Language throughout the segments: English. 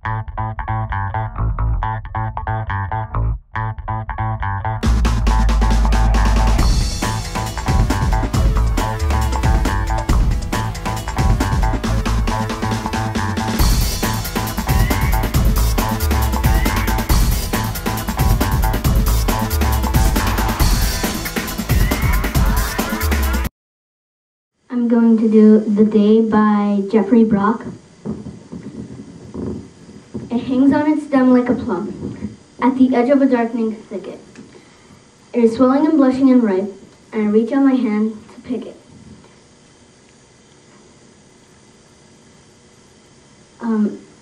I'm going to do The Day by Jeffrey Brock. It hangs on its stem like a plum, at the edge of a darkening thicket. It is swelling and blushing and ripe, and I reach out my hand to pick it.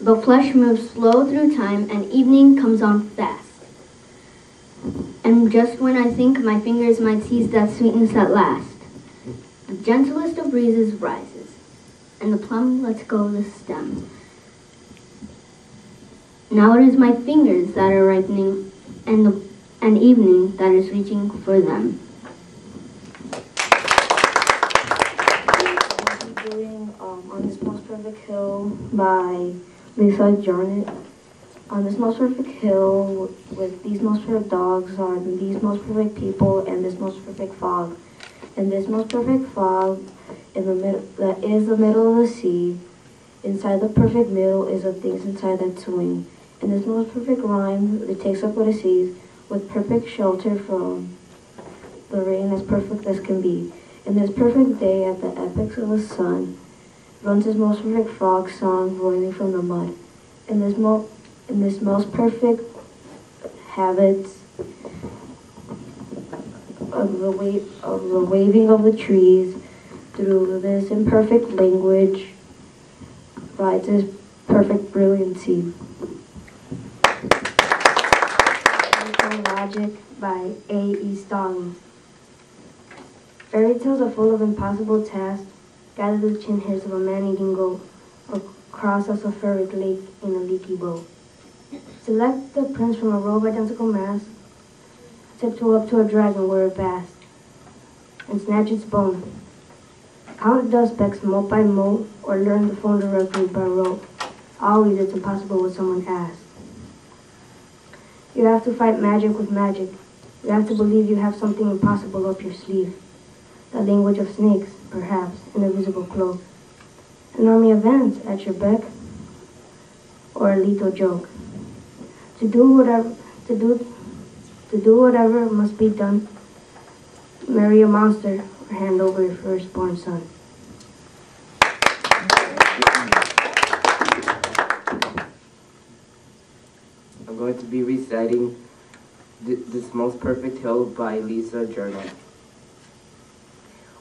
The flesh moves slow through time, and evening comes on fast. And just when I think my fingers might seize that sweetness at last, the gentlest of breezes rises, and the plum lets go of the stem. Now it is my fingers that are ripening, and evening that is reaching for them. I'm doing On This Most Perfect Hill by Lisa Jarnett. On this most perfect hill, with these most perfect dogs, are these most perfect people, and this most perfect fog. And this most perfect fog in the middle, that is the middle of the sea. Inside the perfect middle is the things inside that swing. And this most perfect rhyme, it takes up what it sees, with perfect shelter from the rain as perfect as can be. In this perfect day, at the apex of the sun, runs this most perfect frog song rolling from the mud. In this most perfect habits of the waving of the trees, through this imperfect language rides this perfect brilliancy. Magic by A.E. Stalin. Fairy tales are full of impossible tasks. Gather the chin hairs of a man-eating goat across a sulfuric lake in a leaky boat. Select the prince from a row of identical masks. Tiptoe up to a dragon where it basks, and snatch its bone. Count dust specks mote by mote, or learn the phone directory by rote. Always it's impossible what someone asks. You have to fight magic with magic. You have to believe you have something impossible up your sleeve. The language of snakes, perhaps, an invisible cloak. An army of ants at your beck, or a lethal joke. To do whatever must be done. Marry a monster or hand over your firstborn son. I'm going to be reciting This Most Perfect Hill by Lisa Jarnett.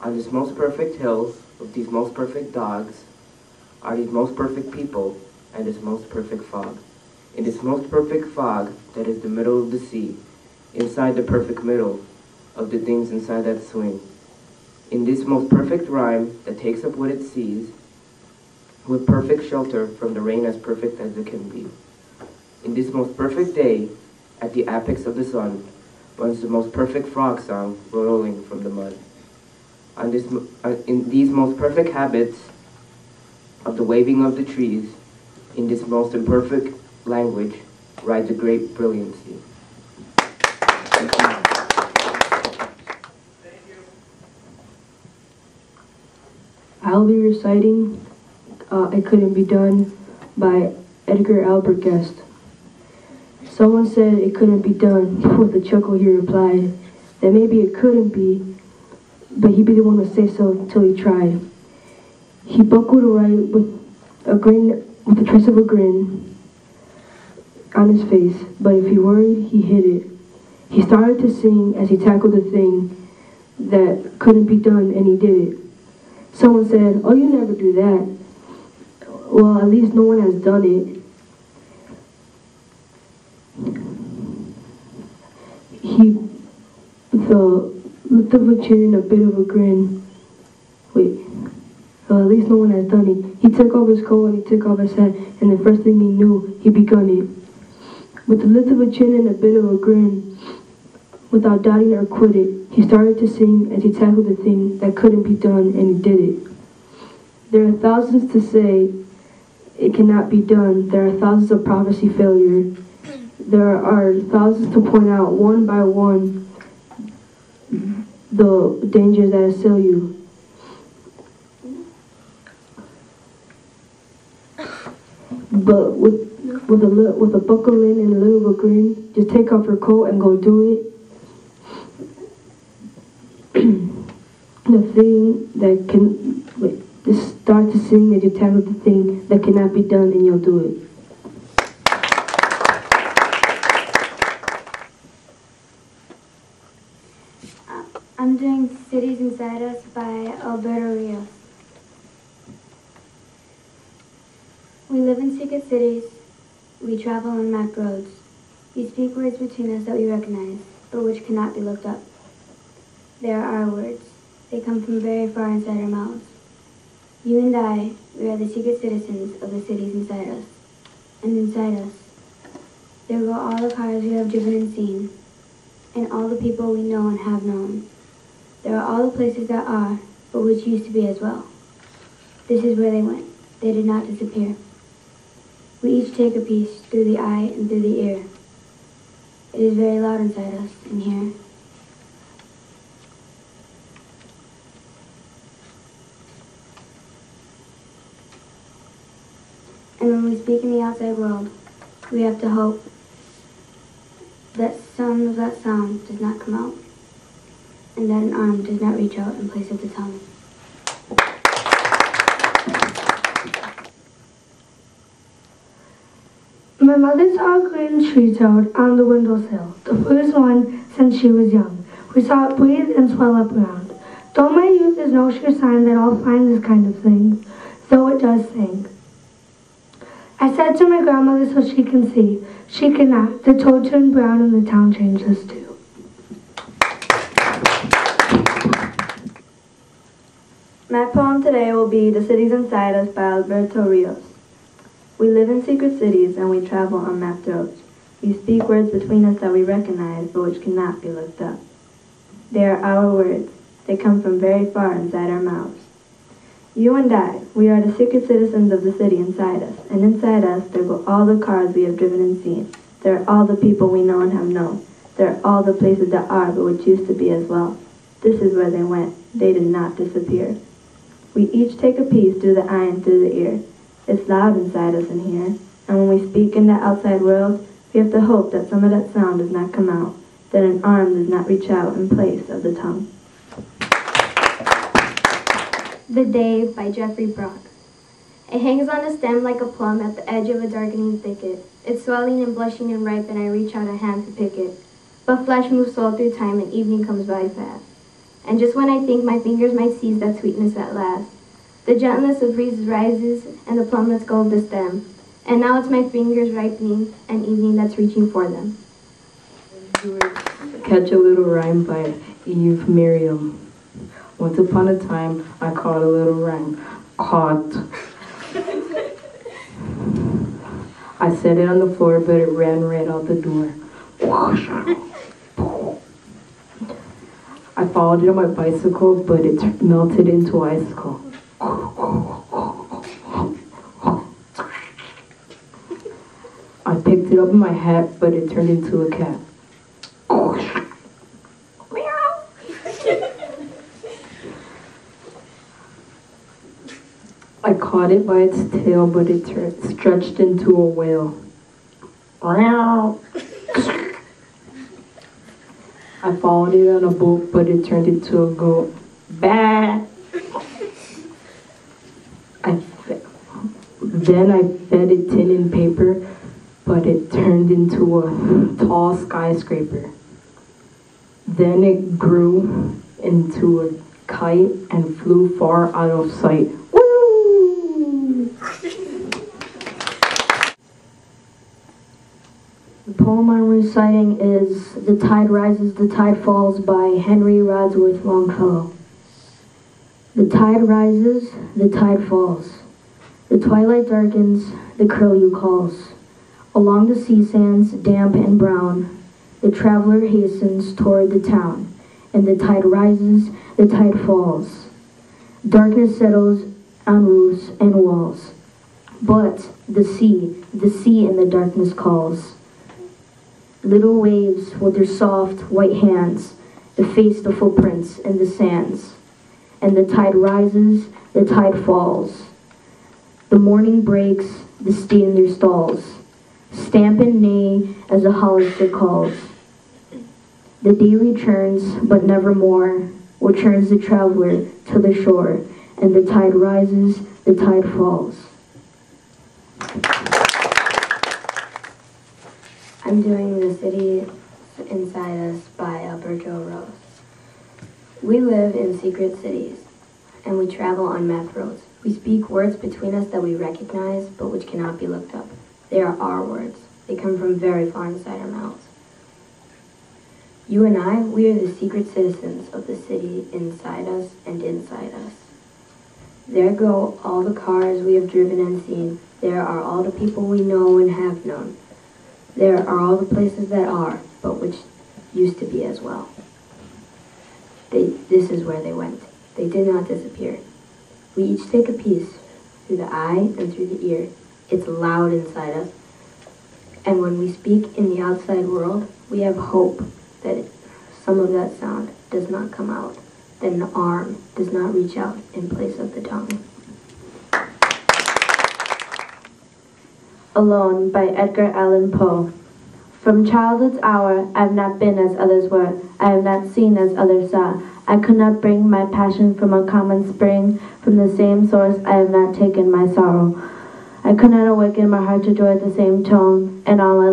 On this most perfect hill, with these most perfect dogs, are these most perfect people and this most perfect fog. In this most perfect fog that is the middle of the sea, inside the perfect middle of the things inside that swing. In this most perfect rhyme that takes up what it sees, with perfect shelter from the rain as perfect as it can be. In this most perfect day, at the apex of the sun, runs the most perfect frog song rolling from the mud. In these most perfect habits of the waving of the trees, in this most imperfect language, rides a great brilliancy. I'll be reciting It Couldn't Be Done by Edgar Albert Guest. Someone said it couldn't be done. With a chuckle he replied that maybe it couldn't be, but he'd be the one to say so till he tried. He buckled to write with a trace of a grin on his face, but if he worried, he hid it. He started to sing as he tackled the thing that couldn't be done, and he did it. Someone said, "Oh, you never do that." Well, at least no one has done it. He, with a lift of a chin and a bit of a grin. At least no one has done it. He took off his coat and he took off his hat, and the first thing he knew, he begun it. With a lift of a chin and a bit of a grin, without doubting or quitting, he started to sing as he tackled the thing that couldn't be done, and he did it. There are thousands to say it cannot be done. There are thousands of prophecy failure. There are thousands to point out one by one the dangers that assail you. But with a buckle in and a little of a grin, just take off your coat and go do it. The thing that can, just start to sing as you tackle the thing that cannot be done, and you'll do it. I'm doing Cities Inside Us by Alberto Rios. We live in secret cities. We travel on mapped roads. We speak words between us that we recognize, but which cannot be looked up. They are our words. They come from very far inside our mouths. You and I, we are the secret citizens of the cities inside us. And inside us, there go all the cars we have driven and seen, and all the people we know and have known. There are all the places that are, but which used to be as well. This is where they went. They did not disappear. We each take a piece through the eye and through the ear. It is very loud inside us, in here. And when we speak in the outside world, we have to hope that some of that sound does not come out, and that an arm does not reach out in place of the tongue. My mother saw a green tree toad on the windowsill, the first one since she was young. We saw it breathe and swell up around. Though my youth is no sure sign that I'll find this kind of thing, though it does sing. I said to my grandmother so she can see. She cannot. The toad turned brown and the town changes too. My poem today will be The Cities Inside Us by Alberto Rios. We live in secret cities and we travel on mapped roads. We speak words between us that we recognize but which cannot be looked up. They are our words. They come from very far inside our mouths. You and I, we are the secret citizens of the city inside us, and inside us there go all the cars we have driven and seen. There are all the people we know and have known. There are all the places that are but which used to be as well. This is where they went. They did not disappear. We each take a piece through the eye and through the ear. It's loud inside us in here, and when we speak in the outside world, we have to hope that some of that sound does not come out, that an arm does not reach out in place of the tongue. The Day by Jeffrey Brock. It hangs on a stem like a plum at the edge of a darkening thicket. It's swelling and blushing and ripe, and I reach out a hand to pick it. But flesh moves slow through time, and evening comes by fast. And just when I think my fingers might seize that sweetness at last, the gentleness of breezes rises, and the plum lets go of the stem. And now it's my fingers ripening, and evening that's reaching for them. Catch a Little Rhyme by Eve Miriam. Once upon a time, I caught a little rhyme. Caught. I set it on the floor, but it ran right out the door. I followed it on my bicycle, but it melted into icicle. I picked it up in my hat, but it turned into a cat. I caught it by its tail, but it stretched into a whale. I followed it on a boat, but it turned into a goat. Bah! Then I fed it tin and paper, but it turned into a tall skyscraper. Then it grew into a kite and flew far out of sight. The poem I'm reciting is The Tide Rises, The Tide Falls by Henry Wadsworth Longfellow. The tide rises, the tide falls. The twilight darkens, the curlew calls. Along the sea sands, damp and brown, the traveler hastens toward the town. And the tide rises, the tide falls. Darkness settles on roofs and walls. But the sea in the darkness calls. Little waves with their soft white hands efface the footprints in the sands. And the tide rises, the tide falls. The morning breaks, the steed in their stalls. Stamp and neigh as the Hollister calls. The day returns, but nevermore, returns the traveler to the shore, and the tide rises, the tide falls. I'm doing The City Inside Us by Alberto Rose. We live in secret cities, and we travel on meth roads. We speak words between us that we recognize, but which cannot be looked up. They are our words. They come from very far inside our mouths. You and I, we are the secret citizens of the city inside us and inside us. There go all the cars we have driven and seen. There are all the people we know and have known. There are all the places that are, but which used to be as well. This is where they went. They did not disappear. We each take a piece through the eye and through the ear. It's loud inside us. And when we speak in the outside world, we have hope that some of that sound does not come out, that an arm does not reach out in place of the tongue. Alone by Edgar Allan Poe. From childhood's hour, I have not been as others were. I have not seen as others saw. I could not bring my passion from a common spring. From the same source, I have not taken my sorrow. I could not awaken my heart to joy at the same tone. And all I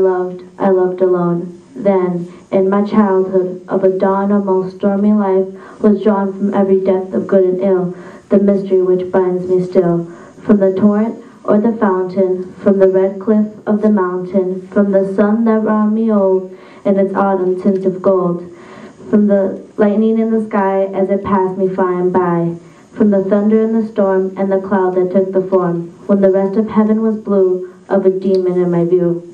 loved alone. Then, in my childhood, of a dawn of most stormy life, was drawn from every depth of good and ill, the mystery which binds me still. From the torrent or the fountain, from the red cliff of the mountain, from the sun that round me old in its autumn tint of gold, from the lightning in the sky as it passed me flying by, from the thunder and the storm and the cloud that took the form, when the rest of heaven was blue, of a demon in my view.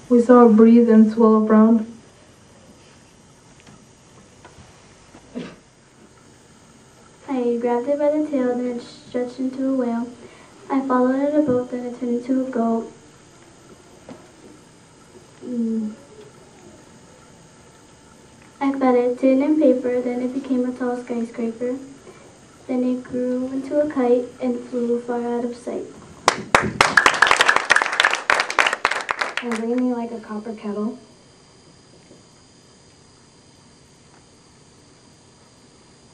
We saw her breathe and swell up round. I grabbed it by the tail, then it stretched into a whale. I followed it in a boat, then it turned into a goat. I fed it tin and paper, then it became a tall skyscraper. Then it grew into a kite and flew far out of sight. And bring me like a copper kettle.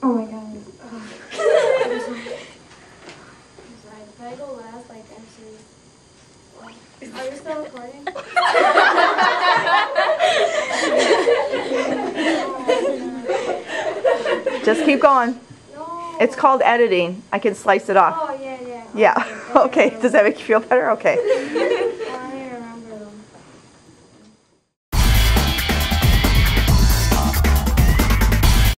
Oh my god. I'm sorry, did I go last? Like, I'm serious. Are you still recording? Just keep going. No. It's called editing. I can slice it off. Oh, yeah. Yeah. Okay. Does that make you feel better? Okay.